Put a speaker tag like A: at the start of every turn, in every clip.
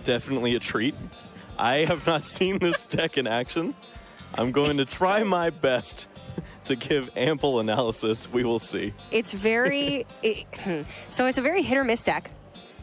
A: definitely a treat. I have not seen this deck in action. I'm going to try my best to give ample analysis. We will see.
B: It's very, so it's a very hit or miss deck.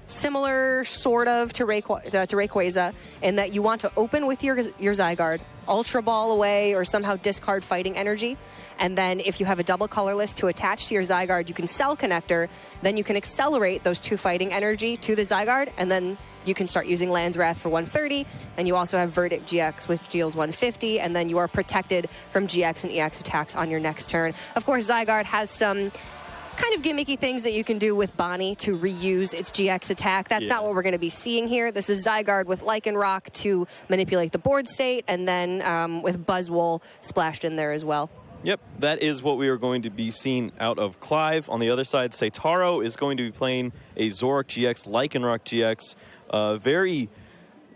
B: Similar sort of to Rayquaza in that you want to open with your Zygarde, Ultra Ball away, or somehow discard Fighting Energy. And then if you have a double colorless to attach to your Zygarde, you can Cell Connector. Then you can accelerate those 2 Fighting Energy to the Zygarde, and then you can start using Land's Wrath for 130. And you also have Verdict GX, which deals 150. And then you are protected from GX and EX attacks on your next turn. Of course, Zygarde has some kind of gimmicky things that you can do with Bonnie to reuse its GX attack. That's not what we're going to be seeing here. This is Zygarde with Lycanroc to manipulate the board state, and then with Buzzwole splashed in there as well.
A: Yep, that is what we are going to be seeing out of Klive. On the other side, Seitaro is going to be playing a Zoroark GX, Lycanroc GX.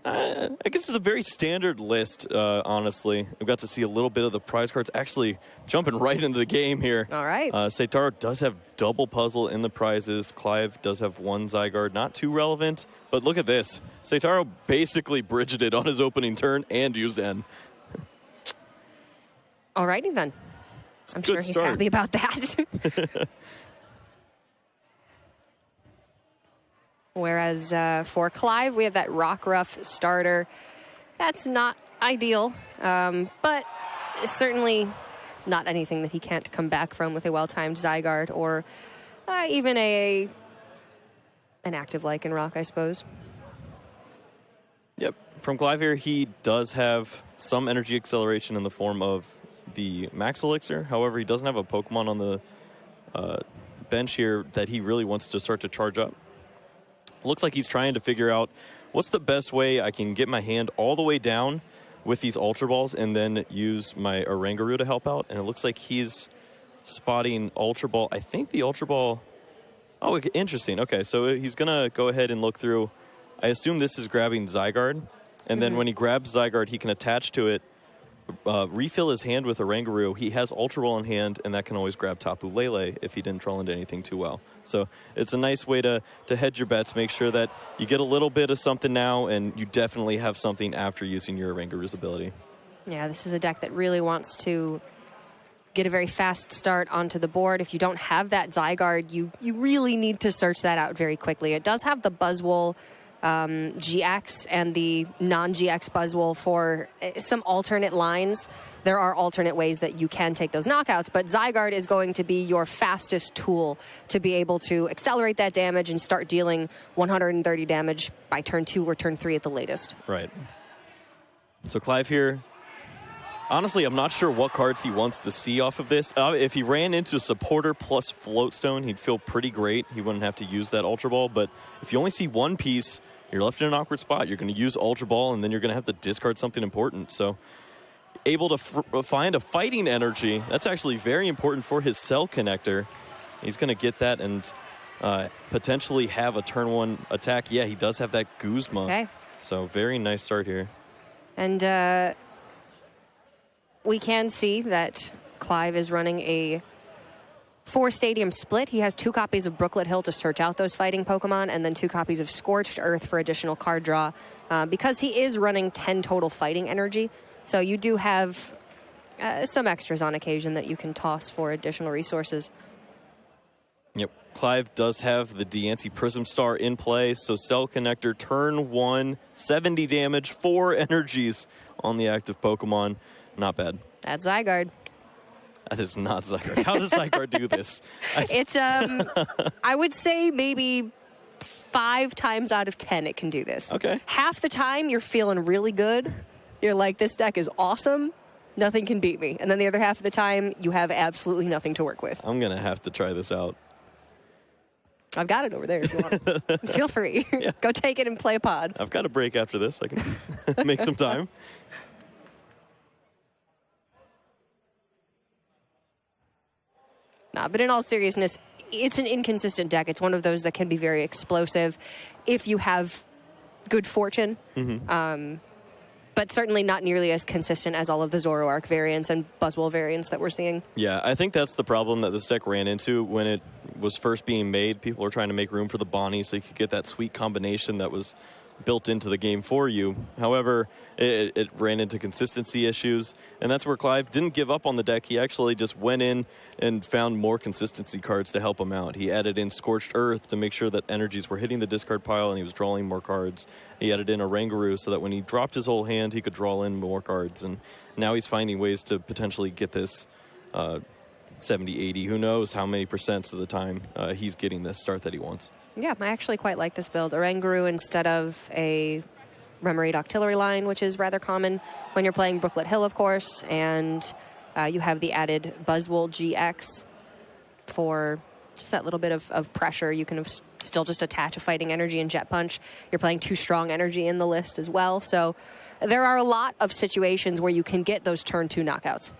A: I guess it's a very standard list, honestly. We've got to see a little bit of the prize cards. Actually, jumping right into the game here.
B: All right.
A: Seitaro does have double puzzle in the prizes. Klive does have 1 Zygarde. Not too relevant, but look at this. Seitaro basically bridged it on his opening turn and used N.
B: All righty then. I'm sure he's happy about that. Whereas for Klive, we have that Rockruff starter. That's not ideal, but certainly not anything that he can't come back from with a well-timed Zygarde or even an active Lycanroc, I suppose.
A: Yep. From Klive here, he does have some energy acceleration in the form of the Max Elixir. However, he doesn't have a Pokemon on the bench here that he really wants to start to charge up. Looks like he's trying to figure out what's the best way I can get my hand all the way down with these Ultra Balls and then use my Oranguru to help out. And it looks like he's spotting Ultra Ball. I think the Ultra Ball... Oh, interesting. Okay, so he's going to go ahead and look through. I assume this is grabbing Zygarde. And then when he grabs Zygarde, he can attach to it, refill his hand with Oranguru. He has Ultra Ball in hand, and that can always grab Tapu Lele if he didn't troll into anything too well. So it's a nice way to hedge your bets, make sure that you get a little bit of something now, and you definitely have something after using your Oranguru's ability.
B: Yeah, this is a deck that really wants to get a very fast start onto the board. If you don't have that Zygarde, you really need to search that out very quickly. It does have the Buzzwole GX and the non-GX Buzzwole for some alternate lines. There are alternate ways that you can take those knockouts, but Zygarde is going to be your fastest tool to be able to accelerate that damage and start dealing 130 damage by turn 2 or turn 3 at the latest.
A: Right. So Klive here, honestly, I'm not sure what cards he wants to see off of this. If he ran into Supporter plus Floatstone, he'd feel pretty great. He wouldn't have to use that Ultra Ball, but if you only see one piece, you're left in an awkward spot. You're going to use Ultra Ball, and then you're going to have to discard something important. So able to find a Fighting Energy, that's actually very important for his Cell Connector. He's going to get that and potentially have a turn 1 attack. Yeah, he does have that Guzma.
B: Okay.
A: So very nice start here.
B: And we can see that Klive is running a 4-stadium split. He has 2 copies of Brooklet Hill to search out those fighting Pokemon, and then 2 copies of Scorched Earth for additional card draw, because he is running 10 total fighting energy. So you do have some extras on occasion that you can toss for additional resources.
A: Yep. Klive does have the Diancie Prism Star in play, so Cell Connector, turn 1, 70 damage, 4 energies on the active Pokemon. Not bad.
B: That's Zygarde.
A: That is not Zygarde. How does Zygarde do this?
B: It's, I would say maybe 5 times out of 10 it can do this.
A: Okay.
B: Half the time you're feeling really good. You're like, this deck is awesome. Nothing can beat me. And then the other half of the time, you have absolutely nothing to work with.
A: I'm going to have to try this out.
B: I've got it over there if you want. Feel free. Yeah. Go take it and play a pod.
A: I've got a break after this. I can make some time.
B: Nah, but in all seriousness, it's an inconsistent deck. It's one of those that can be very explosive if you have good fortune. Mm-hmm. But certainly not nearly as consistent as all of the Zoroark variants and Buzzwole variants that we're seeing. Yeah,
A: I think that's the problem that this deck ran into when it was first being made. People were trying to make room for the Bonnie so you could get that sweet combination that was built into the game for you. However, it ran into consistency issues, and that's where Klive didn't give up on the deck. He actually just went in and found more consistency cards to help him out. He added in Scorched Earth to make sure that energies were hitting the discard pile and he was drawing more cards. He added in a Rangaroo so that when he dropped his whole hand, he could draw in more cards, and now he's finding ways to potentially get this 70, 80, who knows how many percents of the time he's getting this start that he wants.
B: Yeah, I actually quite like this build. Oranguru instead of a Remoraid Octillery line, which is rather common when you're playing Brooklet Hill, of course. And you have the added Buzzwole GX for just that little bit of pressure. You can still just attach a Fighting Energy and Jet Punch. You're playing 2 strong energy in the list as well. So there are a lot of situations where you can get those turn 2 knockouts.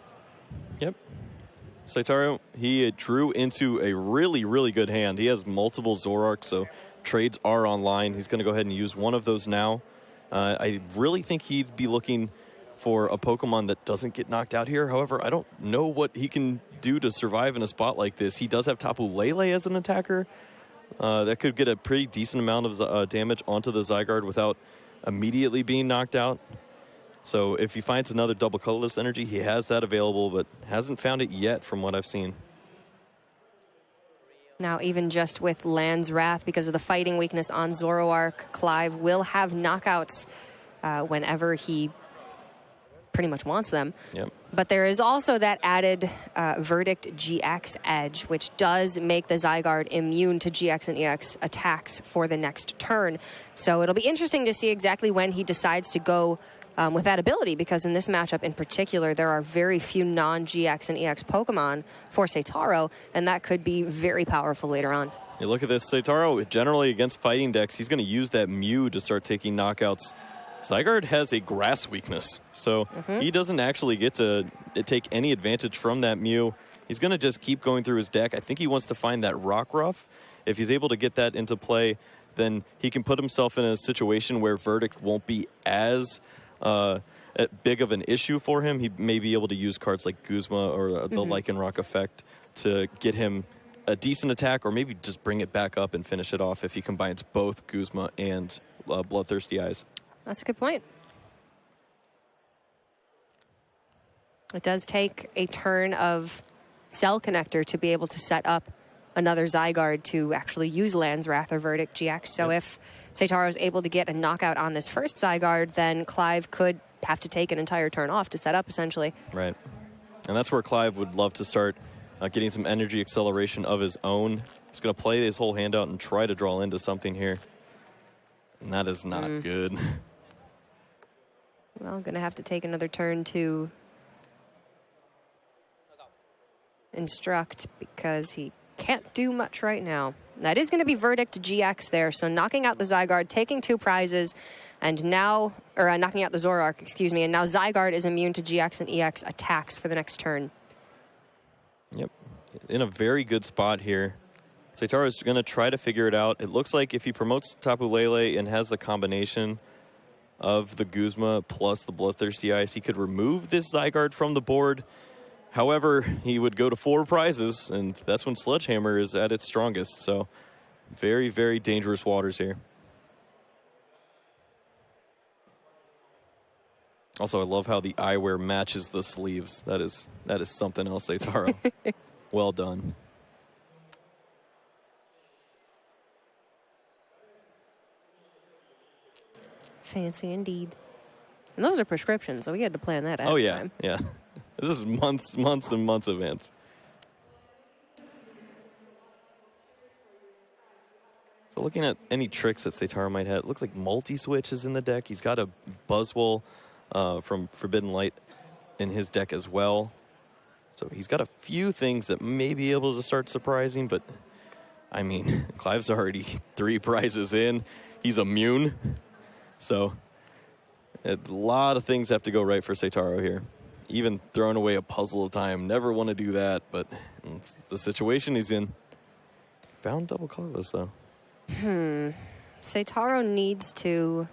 A: Yep. Seitaro, he drew into a really, really good hand. He has multiple Zoroark, so trades are online. He's going to go ahead and use one of those now. I really think he'd be looking for a Pokemon that doesn't get knocked out here. However, I don't know what he can do to survive in a spot like this. He does have Tapu Lele as an attacker. That could get a pretty decent amount of damage onto the Zygarde without immediately being knocked out. So if he finds another double colorless energy, he has that available, but hasn't found it yet from what I've seen.
B: Now, even just with Land's Wrath, because of the fighting weakness on Zoroark, Klive will have knockouts whenever he pretty much wants them.
A: Yep.
B: But there is also that added Verdict GX edge, which does make the Zygarde immune to GX and EX attacks for the next turn. So it'll be interesting to see exactly when he decides to go with that ability, because in this matchup in particular, there are very few non-GX and EX Pokemon for Seitaro, and that could be very powerful later on.
A: You look at this, Seitaro, generally against fighting decks, he's going to use that Mew to start taking knockouts. Zygarde has a grass weakness, so he doesn't actually get to take any advantage from that Mew. He's going to just keep going through his deck. I think he wants to find that Rockruff. If he's able to get that into play, then he can put himself in a situation where Verdict won't be as big of an issue for him. He may be able to use cards like Guzma or the Lycanroc effect to get him a decent attack, or maybe just bring it back up and finish it off if he combines both Guzma and Bloodthirsty Eyes.
B: That's a good point. It does take a turn of Cell Connector to be able to set up another Zygarde to actually use Land's Wrath or Verdict GX. So if Seitaro is able to get a knockout on this first Zygarde, then Klive could have to take an entire turn off to set up, essentially.
A: Right. And that's where Klive would love to start getting some energy acceleration of his own. He's going to play his whole hand out and try to draw into something here. And that is not good.
B: Well, going to have to take another turn to instruct, because he can't do much right now. That is going to be Verdict GX there, so knocking out the Zygarde, taking 2 prizes, and now, or knocking out the Zoroark, excuse me, and now Zygarde is immune to GX and EX attacks for the next turn.
A: Yep, in a very good spot here. Seitaro is going to try to figure it out. It looks like if he promotes Tapu Lele and has the combination of the Guzma plus the Bloodthirsty Ice, he could remove this Zygarde from the board. However, he would go to 4 prizes, and that's when Sledgehammer is at its strongest. So very, very dangerous waters here. Also, I love how the eyewear matches the sleeves. That is something else, Seitaro. Well done.
B: Fancy indeed. And those are prescriptions, so we had to plan that out.
A: Oh, yeah, yeah. This is months and months advance. So looking at any tricks that Seitaro might have, it looks like multi-switch is in the deck. He's got a Buzzwole from Forbidden Light in his deck as well. So he's got a few things that may be able to start surprising, but I mean, Klive's already 3 prizes in. He's immune. So a lot of things have to go right for Seitaro here. Even throwing away a puzzle of time. Never want to do that, but it's the situation he's in. Found double colorless, though.
B: Seitaro needs to...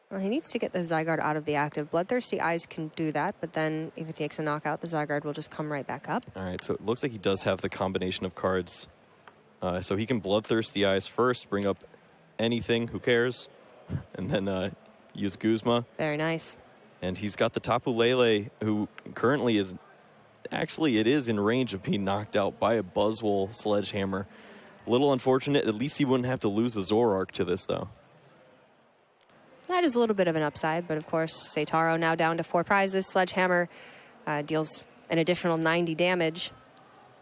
B: Well, he needs to get the Zygarde out of the active. Bloodthirsty Eyes can do that, but then if he takes a knockout, the Zygarde will just come right back up.
A: All right, so it looks like he does have the combination of cards. So he can Bloodthirsty Eyes first, bring up anything. Who cares? And then use Guzma.
B: Very nice.
A: And he's got the Tapu Lele, who currently is... Actually, it is in range of being knocked out by a Buzzwole Sledgehammer. A little unfortunate. At least he wouldn't have to lose a Zoroark to this, though.
B: That is a little bit of an upside, but of course, Seitaro now down to 4 prizes. Sledgehammer deals an additional 90 damage.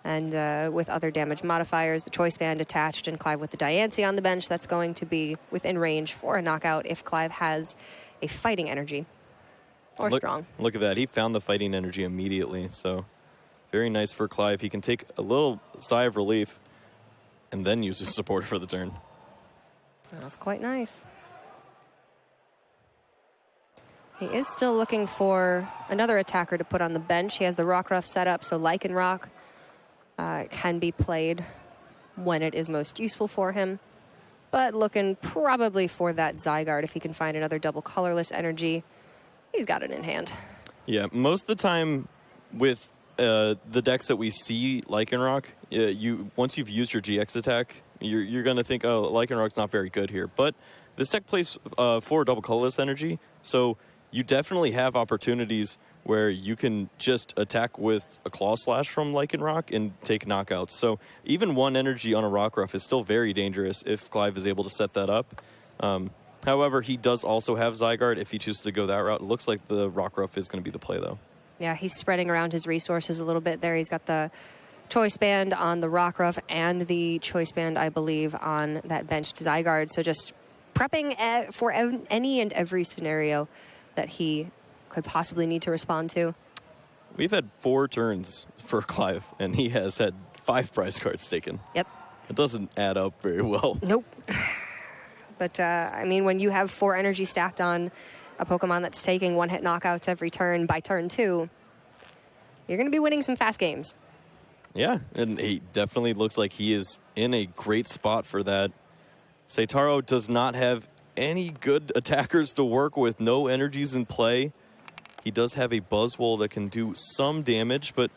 B: And with other damage modifiers, the Choice Band attached, and Klive with the Diancie on the bench, that's going to be within range for a knockout if Klive has a fighting energy. Or strong.
A: Look at that. He found the fighting energy immediately, so very nice for Klive. He can take a little sigh of relief and then use his supporter for the turn.
B: That's quite nice. He is still looking for another attacker to put on the bench. He has the Rockruff set up, so Lycanroc can be played when it is most useful for him. But looking probably for that Zygarde if he can find another double colorless energy. He's got it in hand.
A: Yeah, most of the time with the decks that we see Lycanroc, once you've used your GX attack, you're going to think, oh, Lycanroc's not very good here. But this deck plays for double colorless energy, so you definitely have opportunities where you can just attack with a Claw Slash from Lycanroc and take knockouts. So even one energy on a Rockruff is still very dangerous if Klive is able to set that up. However, he does also have Zygarde if he chooses to go that route. It looks like the Rockruff is going to be the play, though.
B: Yeah, he's spreading around his resources a little bit there. He's got the Choice Band on the Rockruff and the Choice Band, I believe, on that benched Zygarde. So just prepping for any and every scenario that he could possibly need to respond to.
A: We've had 4 turns for Klive, and he has had 5 prize cards taken.
B: Yep.
A: It doesn't add up very well.
B: Nope. But, I mean, when you have 4 energy stacked on a Pokemon that's taking 1-hit knockouts every turn by turn 2, you're going to be winning some fast games.
A: Yeah, and he definitely looks like he is in a great spot for that. Seitaro does not have any good attackers to work with, no energies in play. He does have a Buzzwole that can do some damage, but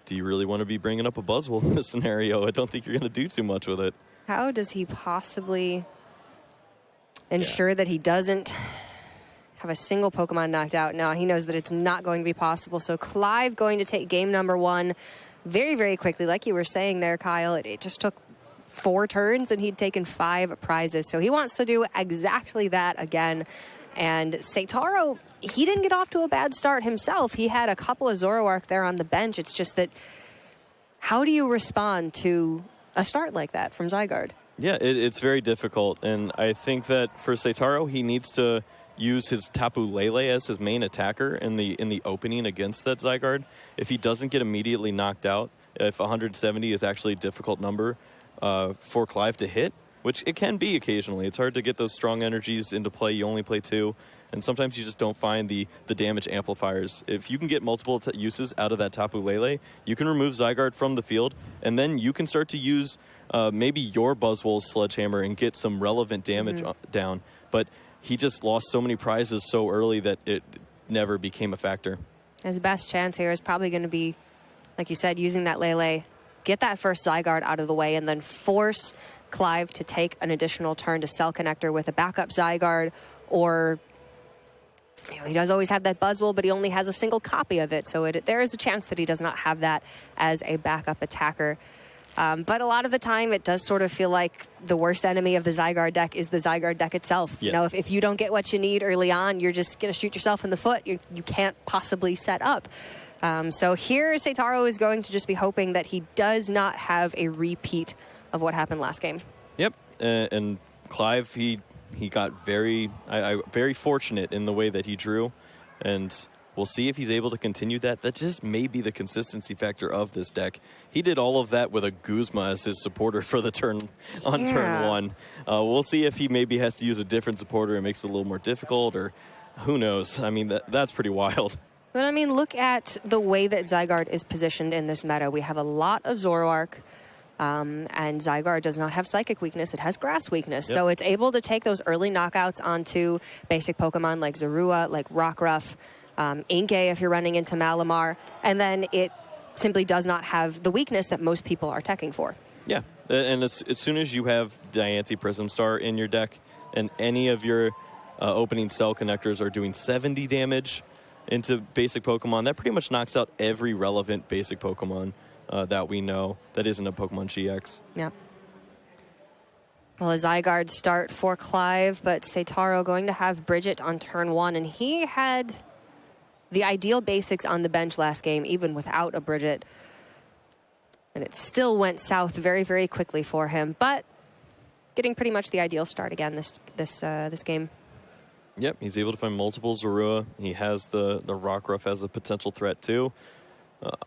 A: do you really want to be bringing up a Buzzwole in this scenario? I don't think you're going to do too much with it.
B: How does he possibly ensure that he doesn't have a single Pokemon knocked out? No, he knows that it's not going to be possible. So Klive going to take game number 1 very, very quickly. Like you were saying there, Kyle, it just took 4 turns and he'd taken 5 prizes. So he wants to do exactly that again. And Seitaro, he didn't get off to a bad start himself. He had a couple of Zoroark there on the bench. It's just that, how do you respond to a start like that from Zygarde?
A: Yeah, it's very difficult. And I think that for Seitaro, he needs to use his Tapu Lele as his main attacker in the opening against that Zygarde. If he doesn't get immediately knocked out, if 170 is actually a difficult number for Klive to hit, which it can be occasionally. It's hard to get those strong energies into play. You only play 2, and sometimes you just don't find the damage amplifiers. If you can get multiple uses out of that Tapu Lele, you can remove Zygarde from the field, and then you can start to use maybe your Buzzwole Sledgehammer and get some relevant damage down. But he just lost so many prizes so early that it never became a factor.
B: His best chance here is probably going to be, like you said, using that Lele, get that first Zygarde out of the way, and then force Klive to take an additional turn to Cell Connector with a backup Zygarde, or he does always have that Buzzwole, but he only has a single copy of it, so there is a chance that he does not have that as a backup attacker. But a lot of the time, it does sort of feel like the worst enemy of the Zygarde deck is the Zygarde deck itself.
A: Yes.
B: You know, if you don't get what you need early on, you're just going to shoot yourself in the foot. You can't possibly set up. So here, Seitaro is going to just be hoping that he does not have a repeat of what happened last game.
A: Yep, and Klive, he got very fortunate in the way that he drew, and we'll see if he's able to continue that. That just may be the consistency factor of this deck. He did all of that with a Guzma as his supporter for the turn on turn 1. We'll see if he maybe has to use a different supporter and makes it a little more difficult, or who knows. I mean, that's pretty wild.
B: But I mean, look at the way that Zygarde is positioned in this meta. We have a lot of Zoroark. And Zygarde does not have Psychic weakness. It has Grass weakness. Yep. So it's able to take those early knockouts onto basic Pokemon like Zorua, like Rockruff, Inkay if you're running into Malamar. And then it simply does not have the weakness that most people are teching for.
A: Yeah, and as soon as you have Diancie Prism Star in your deck, and any of your opening cell connectors are doing 70 damage into basic Pokemon, that pretty much knocks out every relevant basic Pokemon that we know that isn't a Pokemon GX.
B: Yep. Well, a Zygarde start for Klive, but Seitaro going to have Bridget on turn 1, and he had the ideal basics on the bench last game, even without a Bridget. And it still went south very, very quickly for him, but getting pretty much the ideal start again this game.
A: Yep, he's able to find multiple Zorua. He has the Rockruff as a potential threat too.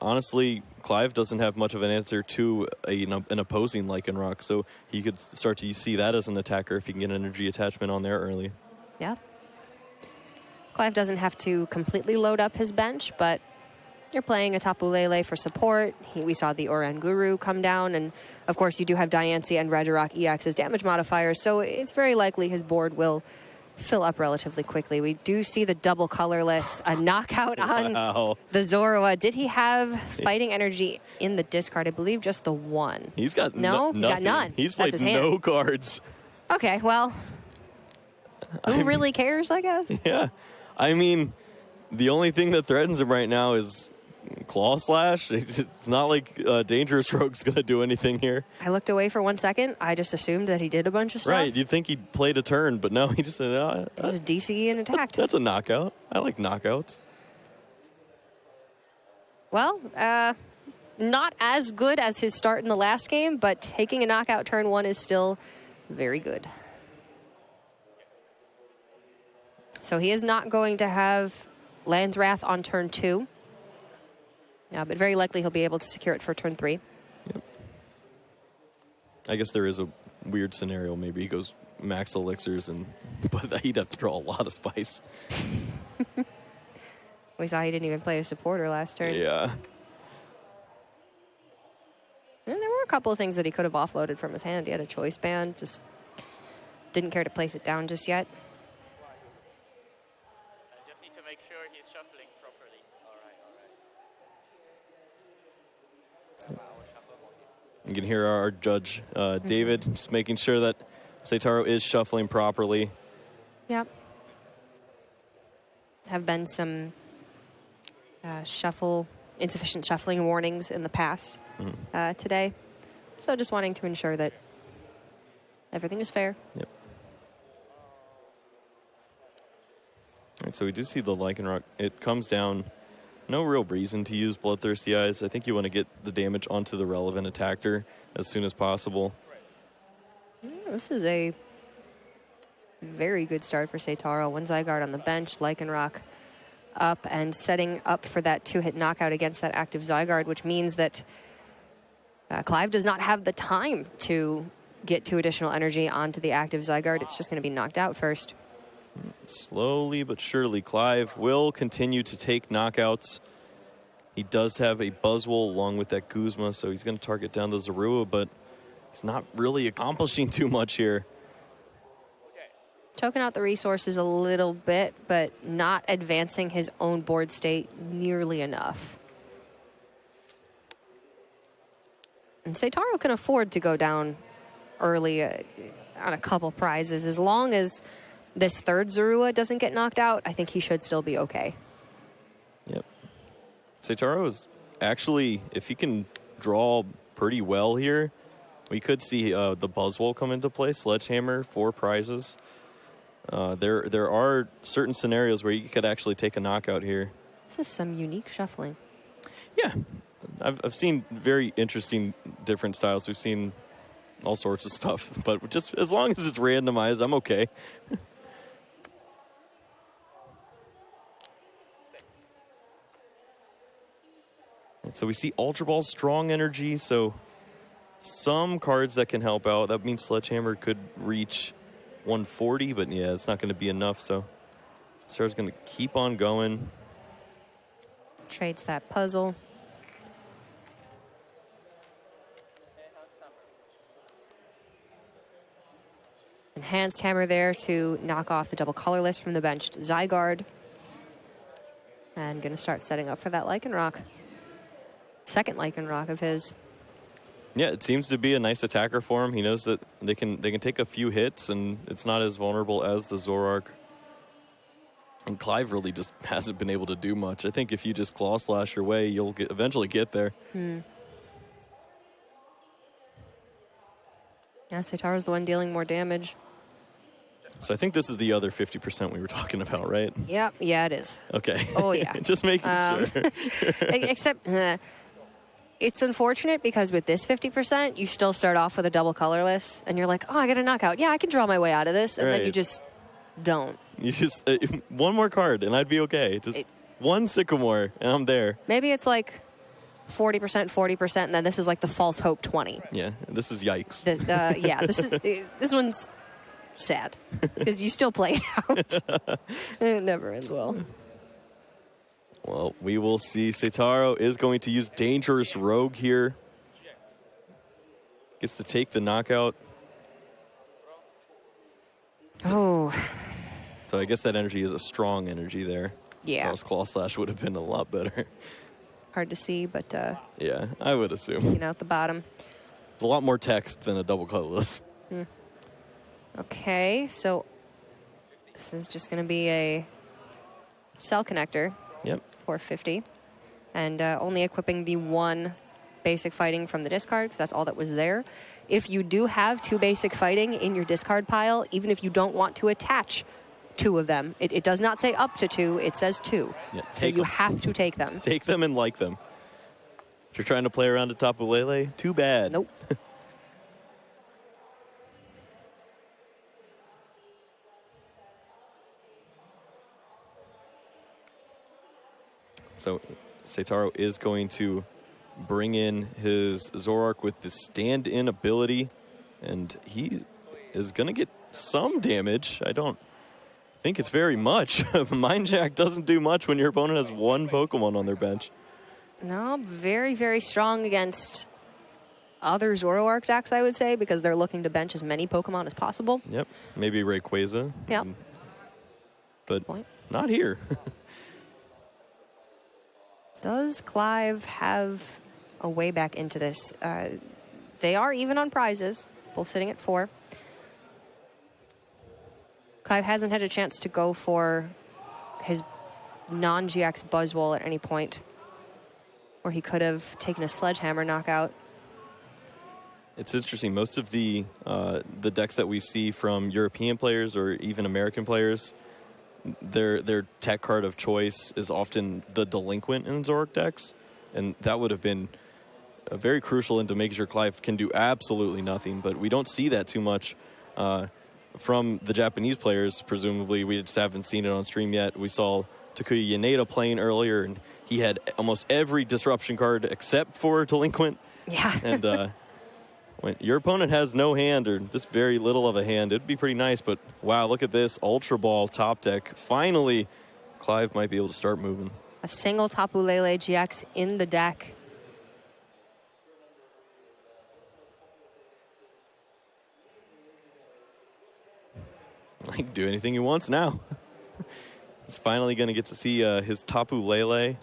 A: Honestly, Klive doesn't have much of an answer to an opposing Lycanroc, so he could start to see that as an attacker if he can get an energy attachment on there early.
B: Yeah. Klive doesn't have to completely load up his bench, but you're playing a Tapu Lele for support. We saw the Oranguru come down, and of course you do have Diancie and Regirock EX as damage modifiers, so it's very likely his board will fill up relatively quickly. We do see the double colorless, a knockout on the Zorua. Did he have fighting energy in the discard? I believe just the one.
A: He's got
B: no, he's got none.
A: He's played no cards.
B: Okay, well, who really cares, I guess?
A: Yeah, I mean, the only thing that threatens him right now is Claw Slash. It's not like Dangerous Rogue's going to do anything here.
B: I looked away for 1 second. I just assumed that he did a bunch of stuff.
A: Right, you'd think he played a turn, but no, he just said,
B: he just DCE and attacked.
A: That's a knockout. I like knockouts.
B: Well, not as good as his start in the last game, but taking a knockout turn 1 is still very good. So he is not going to have Land's Wrath on turn 2. Yeah, but very likely he'll be able to secure it for turn 3.
A: Yep. I guess there is a weird scenario. Maybe he goes max elixirs, but he'd have to draw a lot of spice.
B: We saw he didn't even play a supporter last turn.
A: Yeah.
B: And there were a couple of things that he could have offloaded from his hand. He had a choice band, just didn't care to place it down just yet.
A: You can hear our judge, David, just making sure that Seitaro is shuffling properly.
B: Yep. Have been some insufficient shuffling warnings in the past today. So just wanting to ensure that everything is fair.
A: Yep. All right, so we do see the Lycanroc. It comes down. No real reason to use Bloodthirsty Eyes. I think you want to get the damage onto the relevant attacker as soon as possible.
B: Yeah, this is a very good start for Seitaro. One Zygarde on the bench, Lycanroc up and setting up for that 2-hit knockout against that active Zygarde, which means that Klive does not have the time to get 2 additional energy onto the active Zygarde. It's just going to be knocked out first.
A: Slowly but surely, Klive will continue to take knockouts. He does have a Buzzwole along with that Guzma, so he's going to target down the Zorua, but he's not really accomplishing too much here.
B: Choking out the resources a little bit, but not advancing his own board state nearly enough. And Seitaro can afford to go down early on a couple prizes. As long as this third Zorua doesn't get knocked out, I think he should still be okay.
A: Yep. Seitaro is actually, if he can draw pretty well here, we could see the Buzzwole come into play, Sledgehammer, 4 prizes. There are certain scenarios where you could actually take a knockout here.
B: This is some unique shuffling.
A: Yeah. I've seen very interesting different styles. We've seen all sorts of stuff, but just as long as it's randomized, I'm okay. So we see Ultra Ball's strong energy, so some cards that can help out. That means Sledgehammer could reach 140, but yeah, it's not going to be enough, so Star's going to keep on going.
B: Trades that puzzle. Enhanced Hammer there to knock off the double colorless from the benched Zygarde. And going to start setting up for that Lycanroc. Second Lycanroc of his.
A: Yeah, it seems to be a nice attacker for him. He knows that they can take a few hits, and it's not as vulnerable as the Zoroark. And Klive really just hasn't been able to do much. I think if you just claw slash your way, you'll eventually get there.
B: Yeah, Seitaro's the one dealing more damage.
A: So I think this is the other 50% we were talking about, right?
B: Yep, yeah, it is.
A: Okay.
B: Oh, yeah.
A: Just making sure.
B: Except, it's unfortunate because with this 50%, you still start off with a double colorless, and you're like, oh, I got a knockout. Yeah, I can draw my way out of this. And then you just don't.
A: You just, one more card, and I'd be okay. Just one Sycamore, and I'm there.
B: Maybe it's like 40%, 40%, and then this is like the false hope 20.
A: Yeah, this is yikes.
B: Yeah, this one's sad because you still play it out. It never ends well.
A: Well, we will see. Seitaro is going to use Dangerous Rogue here. Gets to take the knockout.
B: Oh.
A: So I guess that energy is a strong energy there.
B: Yeah.
A: Else Claw Slash would have been a lot better.
B: Hard to see, but
A: yeah, I would assume.
B: At the bottom.
A: It's a lot more text than a double colorless.
B: Okay, so this is just going to be a cell connector.
A: Yep.
B: 450. And only equipping the one basic fighting from the discard, because that's all that was there. If you do have 2 basic fighting in your discard pile, even if you don't want to attach 2 of them, it does not say up to 2, it says 2.
A: Yeah,
B: so you have to take them.
A: Take them and like them. If you're trying to play around a Tapu Lele, too bad.
B: Nope.
A: So Seitaro is going to bring in his Zoroark with the stand-in ability, and he is going to get some damage. I don't think it's very much. Mind Jack doesn't do much when your opponent has 1 Pokemon on their bench.
B: No, very, very strong against other Zoroark decks, I would say, because they're looking to bench as many Pokemon as possible.
A: Yep, maybe Rayquaza.
B: Yep.
A: But not here.
B: Does Klive have a way back into this? They are even on prizes, both sitting at 4. Klive hasn't had a chance to go for his non-GX Buzzwole at any point, or he could have taken a Sledgehammer knockout.
A: It's interesting. Most of the decks that we see from European players or even American players, their tech card of choice is often the Delinquent in Zoroark decks, and that would have been very crucial into making sure Klive can do absolutely nothing, but we don't see that too much from the Japanese players. Presumably, we just haven't seen it on stream yet. We saw Takuya Yaneda playing earlier, and he had almost every disruption card except for Delinquent.
B: Yeah.
A: And when your opponent has no hand or just very little of a hand, it'd be pretty nice. But wow, look at this Ultra Ball top deck. Finally, Klive might be able to start moving.
B: A single Tapu Lele GX in the deck.
A: He can do anything he wants now. He's finally going to get to see his Tapu Lele,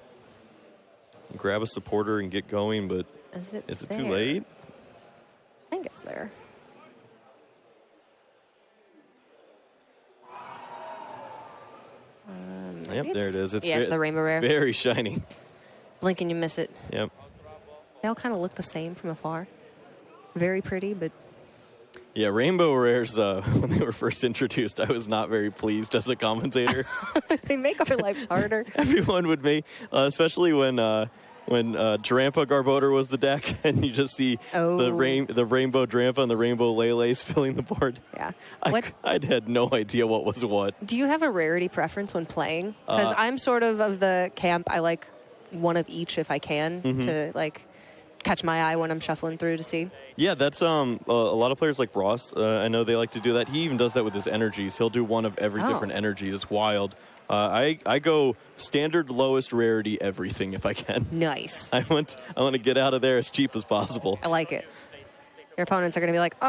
A: grab a supporter and get going, but is it too late?
B: I think it's there.
A: Yep, there it is.
B: It's the Rainbow Rare.
A: Very shiny.
B: Blink and you miss it.
A: Yep.
B: They all kind of look the same from afar. Very pretty, but...
A: Yeah, Rainbow Rares, when they were first introduced, I was not very pleased as a commentator.
B: They make our lives harder.
A: Everyone would make, especially when Drampa Garbodor was the deck, and you just see the Rainbow Drampa and the Rainbow Lele filling the board.
B: Yeah.
A: I had no idea what was what.
B: Do you have a rarity preference when playing? Because I'm sort of the camp, I like one of each if I can to, like, catch my eye when I'm shuffling through to see.
A: Yeah, that's a lot of players like Ross. I know they like to do that. He even does that with his energies. He'll do one of every different energy. It's wild. I go standard lowest rarity everything if I can.
B: Nice.
A: I want to get out of there as cheap as possible.
B: I like it. Your opponents are going to be like,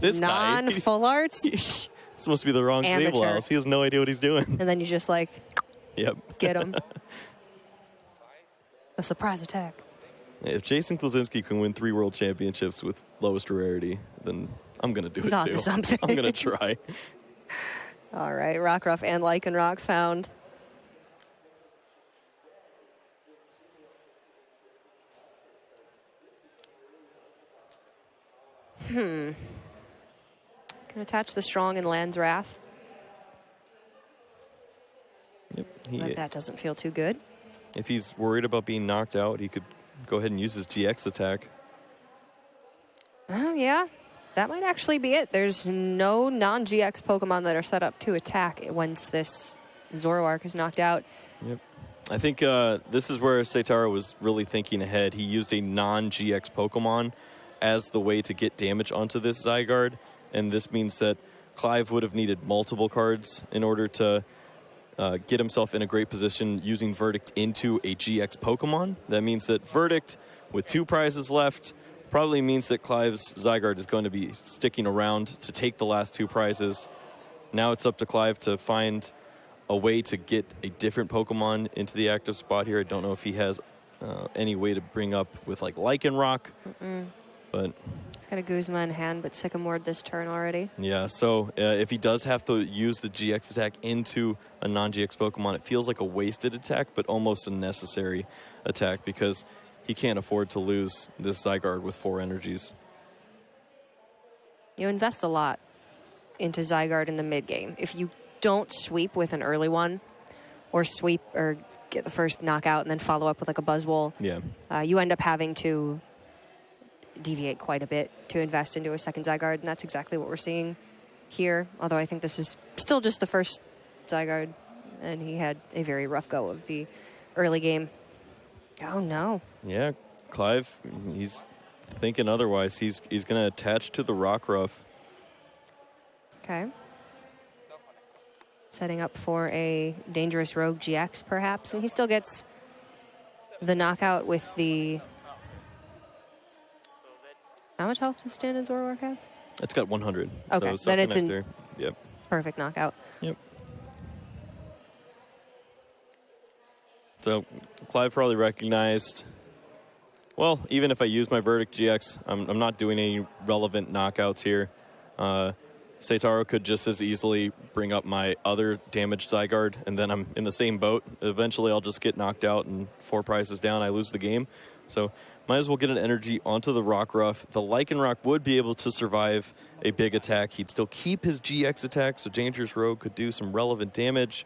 A: this guy.
B: Non-full arts?
A: This must be the wrong stable house. He has no idea what he's doing.
B: And then you just like,
A: yep,
B: get him. A surprise attack.
A: If Jason Klaczynski can win 3 world championships with lowest rarity, then I'm going to do
B: He's
A: it
B: on
A: too.
B: to something.
A: I'm going to try.
B: All right, Rockruff and Lycanroc found. Can attach the Strong and Land's Wrath.
A: Yep.
B: But that doesn't feel too good.
A: If he's worried about being knocked out, he could go ahead and use his GX attack.
B: Oh, yeah. That might actually be it. There's no non-GX Pokemon that are set up to attack once this Zoroark is knocked out.
A: Yep. I think this is where Seitaro was really thinking ahead. He used a non-GX Pokemon as the way to get damage onto this Zygarde, and this means that Klive would have needed multiple cards in order to get himself in a great position using Verdict into a GX Pokemon. That means that Verdict, with 2 prizes left, probably means that Klive's Zygarde is going to be sticking around to take the last 2 prizes. Now it's up to Klive to find a way to get a different Pokemon into the active spot here. I don't know if he has any way to bring up with like Lycanroc, but
B: he's got a Guzma in hand, but Sycamored this turn already.
A: yeah, so if he does have to use the GX attack into a non-GX Pokemon, it feels like a wasted attack, but almost a necessary attack because he can't afford to lose this Zygarde with 4 energies.
B: You invest a lot into Zygarde in the mid-game. If you don't sweep with an early one, or sweep or get the first knockout and then follow up with like a Buzzwole, you end up having to deviate quite a bit to invest into a second Zygarde, and that's exactly what we're seeing here. Although I think this is still just the first Zygarde, and he had a very rough go of the early game. Oh no.
A: Yeah, Klive, he's thinking otherwise. He's going to attach to the Rockruff.
B: Okay. Setting up for a Dangerous Rogue GX, perhaps. And he still gets the knockout with the... How much health does Standard Zoroark have?
A: It's got 100.
B: Okay,
A: so
B: then it's in
A: Yep.
B: perfect knockout.
A: Yep. So Klive probably recognized, well, even if I use my Verdict GX, I'm not doing any relevant knockouts here. Seitaro could just as easily bring up my other damaged Zygarde, and then I'm in the same boat. Eventually, I'll just get knocked out, and 4 prizes down, I lose the game. So might as well get an energy onto the Rockruff. The Lycanroc would be able to survive a big attack. He'd still keep his GX attack, so Dangerous Rogue could do some relevant damage.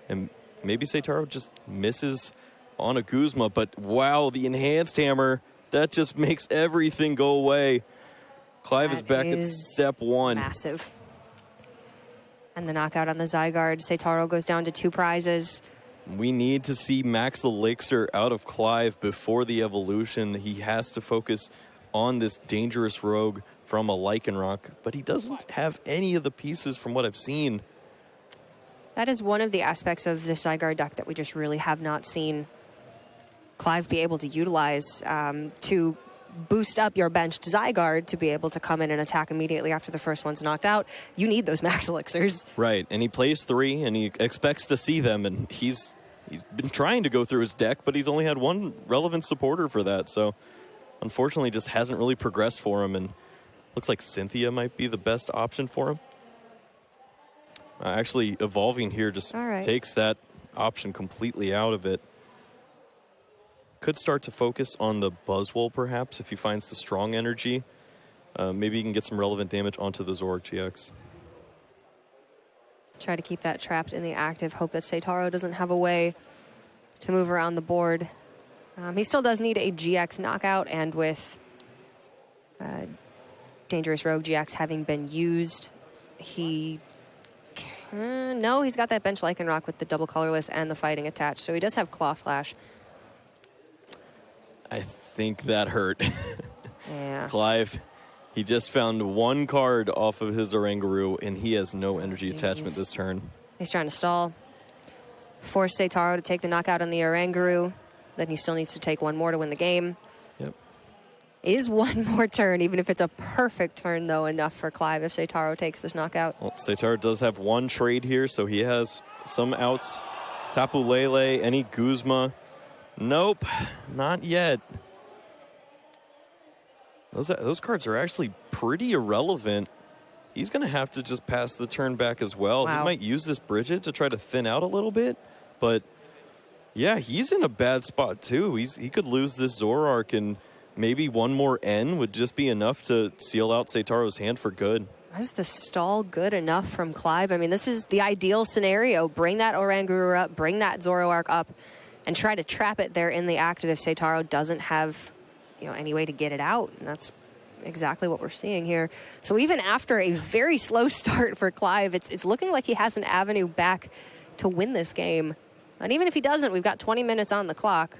A: And maybe Seitaro just misses on a Guzma, but wow, the Enhanced Hammer, that just makes everything go away. Klive is back at step 1.
B: Massive. And the knockout on the Zygarde. Seitaro goes down to 2 prizes.
A: We need to see Max Elixir out of Klive before the evolution. He has to focus on this Dangerous Rogue from a Lycanroc, but he doesn't have any of the pieces from what I've seen.
B: That is one of the aspects of the Zygarde deck that we just really have not seen Klive be able to utilize to boost up your benched Zygarde to be able to come in and attack immediately after the first one's knocked out. You need those Max Elixirs.
A: Right, and he plays 3, and he expects to see them, and he's been trying to go through his deck, but he's only had 1 relevant supporter for that, so unfortunately just hasn't really progressed for him, and looks like Cynthia might be the best option for him. Actually, evolving here just takes that option completely out of it. Could start to focus on the Buzzwole, perhaps, if he finds the strong energy. Maybe he can get some relevant damage onto the Zoroark GX.
B: Try to keep that trapped in the active. Hope that Seitaro doesn't have a way to move around the board. He still does need a GX knockout, and with Dangerous Rogue GX having been used, he... no, he's got that bench Lycanroc with the double colorless and the fighting attached, so he does have Claw Slash.
A: I think that hurt.
B: Yeah.
A: Klive, he just found 1 card off of his Oranguru, and he has no energy attachment this turn.
B: He's trying to stall. Force Seitaro to take the knockout on the Oranguru. Then he still needs to take 1 more to win the game.
A: Yep.
B: Is 1 more turn, even if it's a perfect turn, though, enough for Klive if Seitaro takes this knockout?
A: Well, Seitaro does have 1 trade here, so he has some outs. Tapu Lele, any Guzma. Nope, not yet. Those cards are actually pretty irrelevant. He's going to have to just pass the turn back as well.
B: Wow.
A: He might use this Bridget to try to thin out a little bit, but yeah, he's in a bad spot too. He could lose this Zoroark, and maybe one more N would just be enough to seal out Seitaro's hand for good.
B: Is the stall good enough from Klive? I mean, this is the ideal scenario. Bring that Oranguru up, bring that Zoroark up, and try to trap it there in the active if Seitaro doesn't have, any way to get it out. And that's exactly what we're seeing here. So even after a very slow start for Klive, it's looking like he has an avenue back to win this game. And even if he doesn't, we've got 20 minutes on the clock.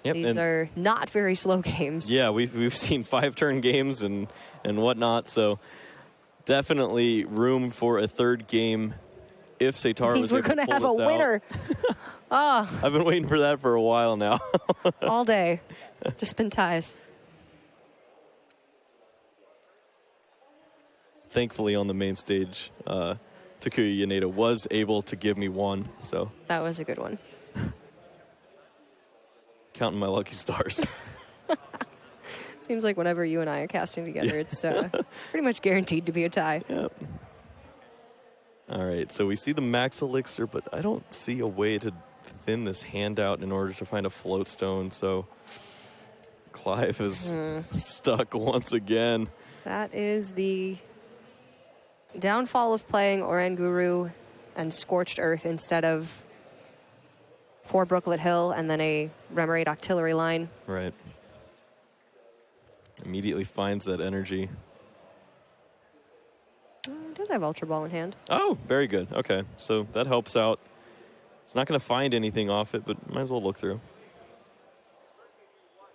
A: Yep,
B: These are not very slow games.
A: Yeah, we've seen 5-turn games and whatnot, so definitely room for a third game if Seitaro was
B: we're going to have a winner.
A: I've been waiting for that for a while now.
B: All day. Just been ties.
A: Thankfully, on the main stage, Takuya Yaneda was able to give me one, so.
B: That was a good one.
A: Counting my lucky stars.
B: Seems like whenever you and I are casting together, it's pretty much guaranteed to be a tie.
A: Yep. All right, so we see the Max Elixir, but I don't see a way to thin this hand out in order to find a float stone, so Klive is stuck once again.
B: That is the downfall of playing Oranguru and Scorched Earth instead of 4 Brooklet Hill and then a Remoraid Octillery line.
A: Right. Immediately finds that energy.
B: Does have Ultra Ball in hand.
A: Oh, very good. Okay, so that helps out. It's not going to find anything off it, but might as well look through.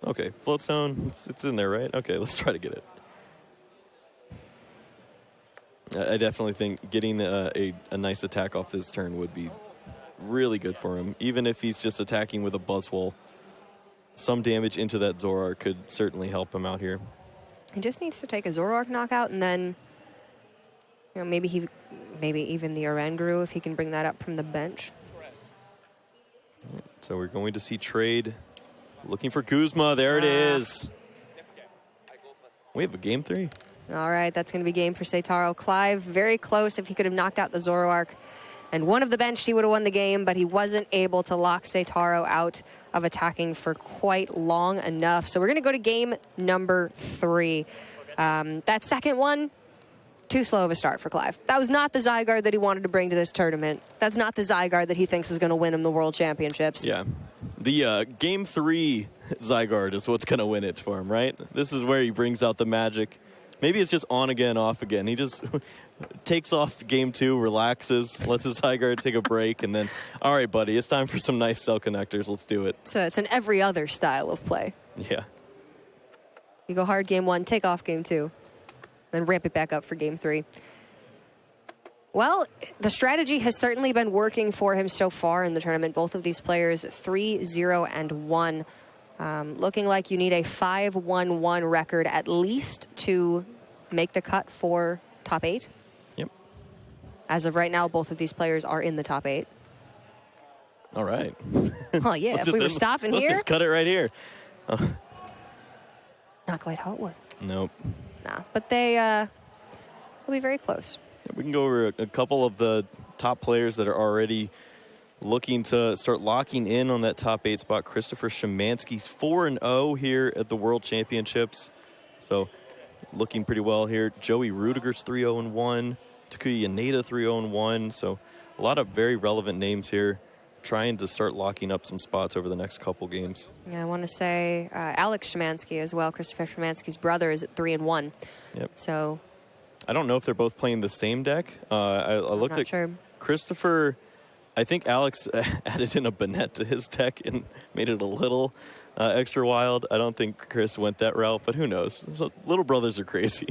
A: Okay, Floatstone, it's in there, right? Okay, let's try to get it. I definitely think getting a nice attack off this turn would be really good for him. Even if he's just attacking with a Buzzwole, some damage into that Zoroark could certainly help him out here.
B: He just needs to take a Zoroark knockout, and then maybe even the Oranguru if he can bring that up from the bench.
A: So we're going to see trade. Looking for Guzma. There it is. We have a game 3.
B: All right, that's going to be game for Seitaro. Klive, very close. If he could have knocked out the Zoroark and one of the bench, he would have won the game, but he wasn't able to lock Seitaro out of attacking for quite long enough. So we're going to go to game number 3. That second one, too slow of a start for Klive. That was not the Zygarde that he wanted to bring to this tournament. That's not the Zygarde that he thinks is going to win him the World Championships.
A: Yeah. The game 3 Zygarde is what's going to win it for him, right? This is where he brings out the magic. Maybe it's just on again, off again. He just takes off game 2, relaxes, lets his Zygarde take a break, and then, all right, buddy, it's time for some nice cell connectors. Let's do it.
B: So it's an every other style of play.
A: Yeah.
B: You go hard game 1, take off game 2, then ramp it back up for game 3. Well, the strategy has certainly been working for him so far in the tournament. Both of these players 3-0 and 1. Looking like you need a 5-1-1 record at least to make the cut for top 8.
A: Yep.
B: As of right now, both of these players are in the top 8.
A: All right.
B: Oh, yeah, if we were stopping
A: let's
B: here.
A: Let's just cut it right here.
B: Not quite how it works.
A: Nope.
B: Nah, but they will be very close.
A: We can go over a couple of the top players that are already looking to start locking in on that top 8 spot. Christopher Szymanski's 4-0 here at the World Championships. So looking pretty well here. Joey Rudiger's 3-0-1. Takuya Yaneda 3-0-1. So a lot of very relevant names here trying to start locking up some spots over the next couple games.
B: Yeah, I want to say Alex Szymanski as well. Christopher Szymanski's brother is at 3-1.
A: Yep.
B: So
A: I don't know if they're both playing the same deck. I looked at
B: sure.
A: Christopher. I think Alex added in a Banette to his deck and made it a little extra wild. I don't think Chris went that route, but who knows? So, little brothers are crazy.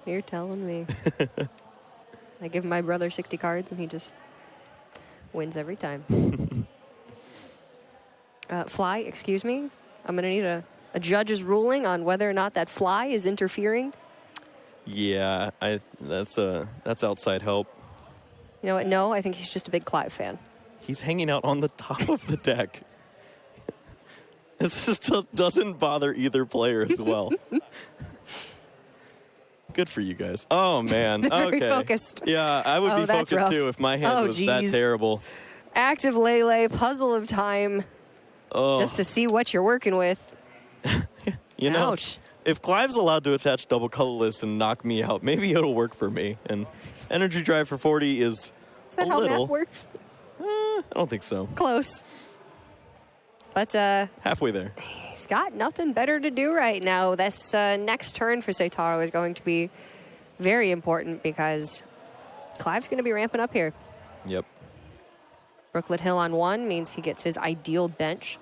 B: You're telling me. I give my brother 60 cards and he just wins every time. Fly, excuse me. I'm going to need a judge's ruling on whether or not that fly is interfering.
A: Yeah, that's outside help.
B: You know what? No, I think he's just a big Klive fan.
A: He's hanging out on the top of the deck. This just doesn't bother either player as well. Good for you guys. Oh, man.
B: Very
A: okay.
B: focused.
A: Yeah, I would be
B: that's
A: focused
B: rough.
A: too if my hand was that
B: geez.
A: terrible.
B: Active Lele, puzzle of time,
A: Oh,
B: just to see what you're working with.
A: you know,
B: Ouch.
A: if Clive's allowed to attach double colorless and knock me out, maybe it'll work for me. And Energy Drive for 40 is
B: Is that
A: a
B: how
A: little.
B: math works?
A: I don't think so.
B: Close. But
A: Halfway there.
B: he's got nothing better to do right now. This next turn for Seitaro is going to be very important because Clive's going to be ramping up here.
A: Yep.
B: Brooklet Hill on 1 means he gets his ideal bench.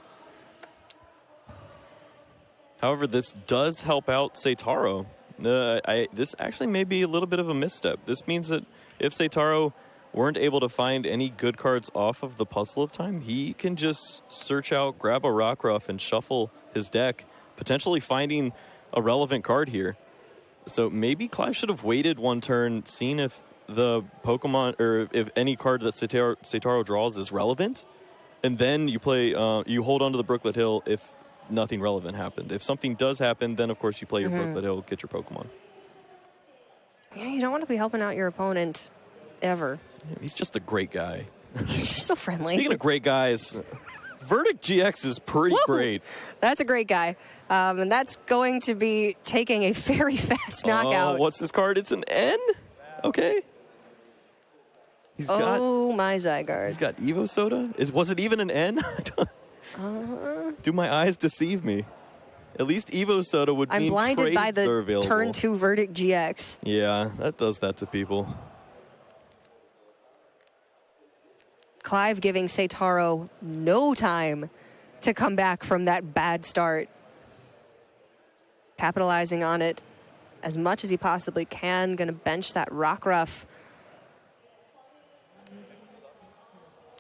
A: However, this does help out Seitaro. This actually may be a little bit of a misstep. This means that if Seitaro weren't able to find any good cards off of the Puzzle of Time, he can just search out, grab a Rockruff, and shuffle his deck, potentially finding a relevant card here. So maybe Clive should have waited one turn, seen if the Pokemon or if any card that Seitaro draws is relevant, and then you play. You hold on to the Brooklet Hill if nothing relevant happened. If something does happen, then of course you play your Brooklet Hill, get your Pokemon.
B: Yeah, you don't want to be helping out your opponent ever.
A: Yeah, he's just a great guy.
B: He's just so friendly.
A: Speaking of great guys, Verdict GX is pretty
B: Woo!
A: great.
B: That's a great guy. And that's going to be taking a very fast knockout.
A: What's this card? It's an N? Okay. He's got
B: my Zygarde.
A: He's got Evo Soda? Was it even an N? Do my eyes deceive me? At least Evo Soda would
B: I'm
A: mean
B: blinded by
A: trades are
B: the
A: available.
B: turn 2 Verdict GX.
A: Yeah, that does that to people.
B: Clive giving Seitaro no time to come back from that bad start. Capitalizing on it as much as he possibly can. Going to bench that Rockruff.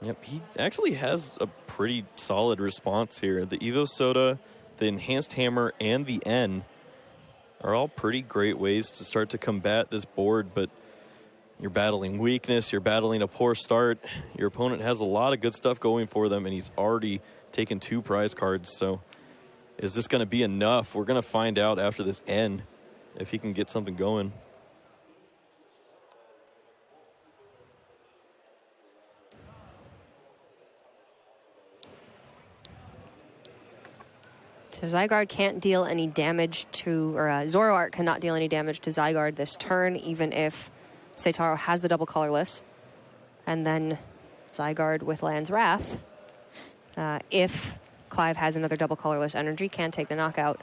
A: Yep, he actually has a pretty solid response here. The Evo Soda, the Enhanced Hammer, and the N are all pretty great ways to start to combat this board, but you're battling weakness, you're battling a poor start. Your opponent has a lot of good stuff going for them, and he's already taken 2 prize cards, so is this going to be enough? We're going to find out after this N if he can get something going.
B: So Zygarde can't deal any damage to, or Zoroark cannot deal any damage to Zygarde this turn, even if Seitaro has the double colorless. And then Zygarde with Land's Wrath, if Clive has another double colorless energy, can take the knockout.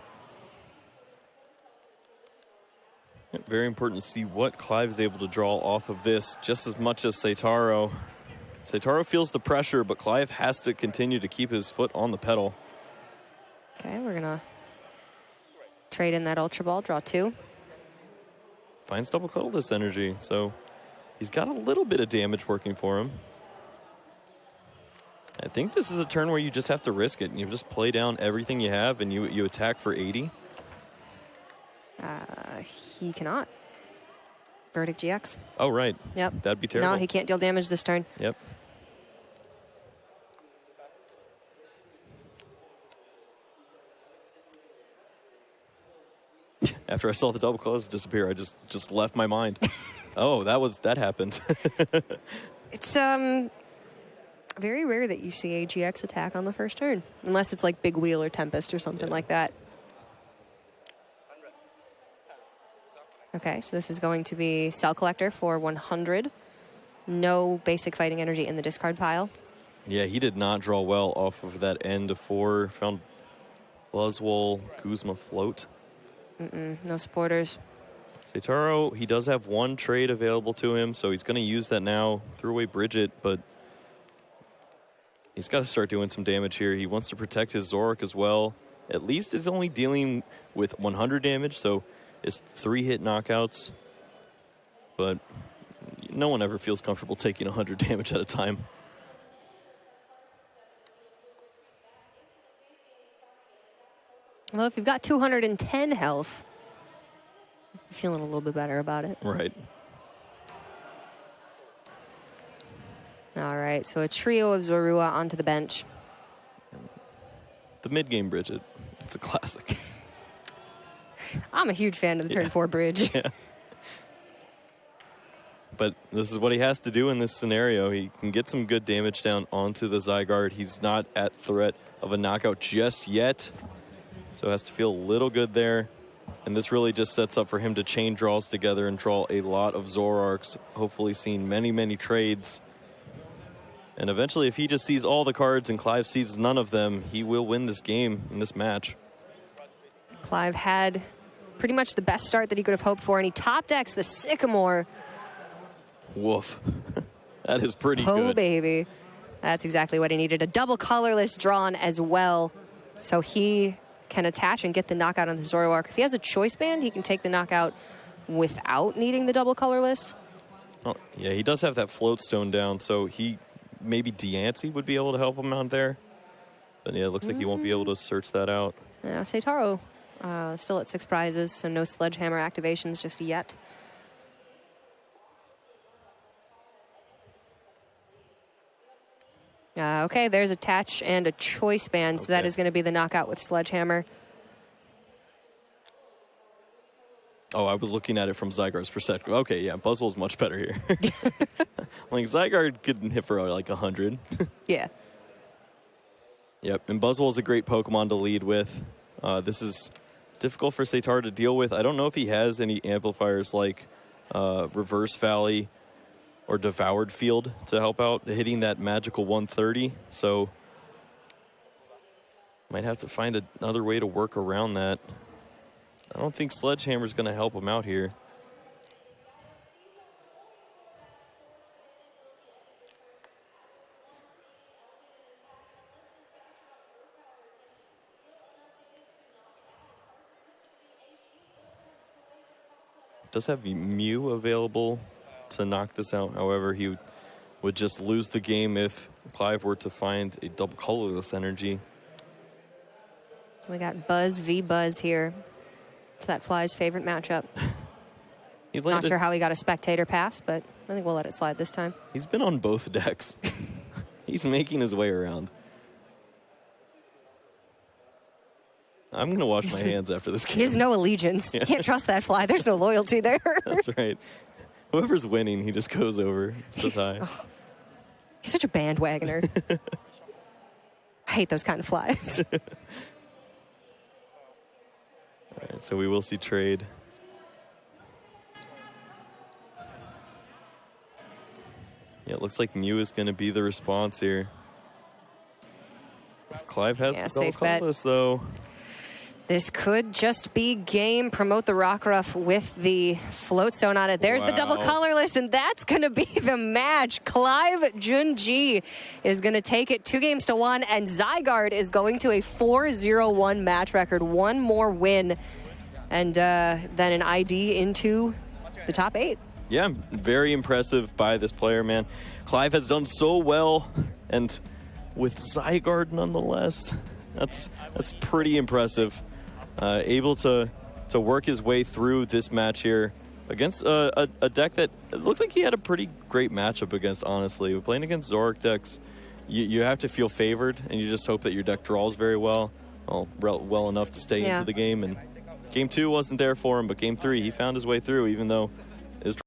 A: Very important to see what Clive is able to draw off of this, just as much as Seitaro. Seitaro feels the pressure, but Clive has to continue to keep his foot on the pedal.
B: Okay, we're gonna trade in that Ultra Ball, draw 2.
A: Finds double colorless energy, so he's got a little bit of damage working for him. I think this is a turn where you just have to risk it, and you just play down everything you have, and you attack for 80.
B: He cannot. Verdict GX.
A: Oh, right.
B: Yep.
A: That'd be terrible.
B: No, he can't deal damage this turn.
A: Yep. After I saw the double colors disappear, I just left my mind. Oh, that happened.
B: It's very rare that you see a GX attack on the first turn, unless it's like Big Wheel or Tempest or something like that. Okay, so this is going to be Cell Collector for 100. No basic fighting energy in the discard pile.
A: Yeah, he did not draw well off of that end of 4. Found Buzzwole, Guzma Float.
B: No supporters.
A: Seitaro, he does have 1 trade available to him, so he's going to use that now. Threw away Bridget, but he's got to start doing some damage here. He wants to protect his Zoroark as well. At least is only dealing with 100 damage, so it's 3-hit knockouts. But no one ever feels comfortable taking 100 damage at a time.
B: Well, if you've got 210 health, you're feeling a little bit better about it.
A: Right. All
B: right, so a trio of Zorua onto the bench.
A: The The mid-game bridge, it's a classic.
B: I'm a huge fan of the turn 4 bridge.
A: Yeah. But this is what he has to do in this scenario. He can get some good damage down onto the Zygarde. He's not at threat of a knockout just yet, so has to feel a little good there. And this really just sets up for him to chain draws together and draw a lot of Zoroarks, hopefully seeing many, many trades. And eventually, if he just sees all the cards and Klive sees none of them, he will win this game in this match.
B: Klive had pretty much the best start that he could have hoped for, and he top decks the Sycamore.
A: Woof. That is pretty good.
B: Oh, baby. That's exactly what he needed. A double colorless drawn as well, so he can attach and get the knockout on the Zoroark. If he has a choice band, he can take the knockout without needing the double colorless.
A: Oh, yeah, he does have that float stone down, so he maybe Deancey would be able to help him out there. But yeah, it looks like he won't be able to search that out.
B: Yeah, Seitaro still at 6 prizes, so no Sledgehammer activations just yet. Okay, there's attach and a choice band, so that is going to be the knockout with Sledgehammer.
A: Oh, I was looking at it from Zygarde's perspective. Okay, yeah, Buzzwole's much better here. Like, Zygarde could hit for like 100.
B: Yeah.
A: Yep, and Buzzwole's a great Pokemon to lead with. This is difficult for Seitaro to deal with. I don't know if he has any amplifiers like Reverse Valley or Devoured Field to help out hitting that magical 130. So might have to find another way to work around that. I don't think Sledgehammer's going to help him out here. Does have Mew available to knock this out. However, he would just lose the game if Klive were to find a double colorless energy.
B: We got Buzz v. Buzz here. It's that Fly's favorite matchup. Not sure how he got a spectator pass, but I think we'll let it slide this time.
A: He's been on both decks. He's making his way around. I'm going to wash my hands after this game.
B: He has no allegiance. Yeah. Can't trust that Fly. There's no loyalty there.
A: That's right. Whoever's winning, he just goes over. Says hi.
B: He's such a bandwagoner. I hate those kind of Flies.
A: All right, so we will see trade. Yeah, it looks like Mew is going to be the response here. If Klive has the double colorless, though.
B: This could just be game. Promote the Rockruff with the float stone on it. There's the double colorless, and that's going to be the match. Klive Jun Jie is going to take it 2-1, and Zygarde is going to a 4-0-1 match record. One more win, and then an ID into the top 8.
A: Yeah, very impressive by this player, man. Klive has done so well, and with Zygarde nonetheless, that's pretty impressive. Able to work his way through this match here against a deck that looked like he had a pretty great matchup against, honestly. Playing against Zoroark decks, you have to feel favored, and you just hope that your deck draws very well enough to stay into the game. And Game 2 wasn't there for him, but Game 3, he found his way through, even though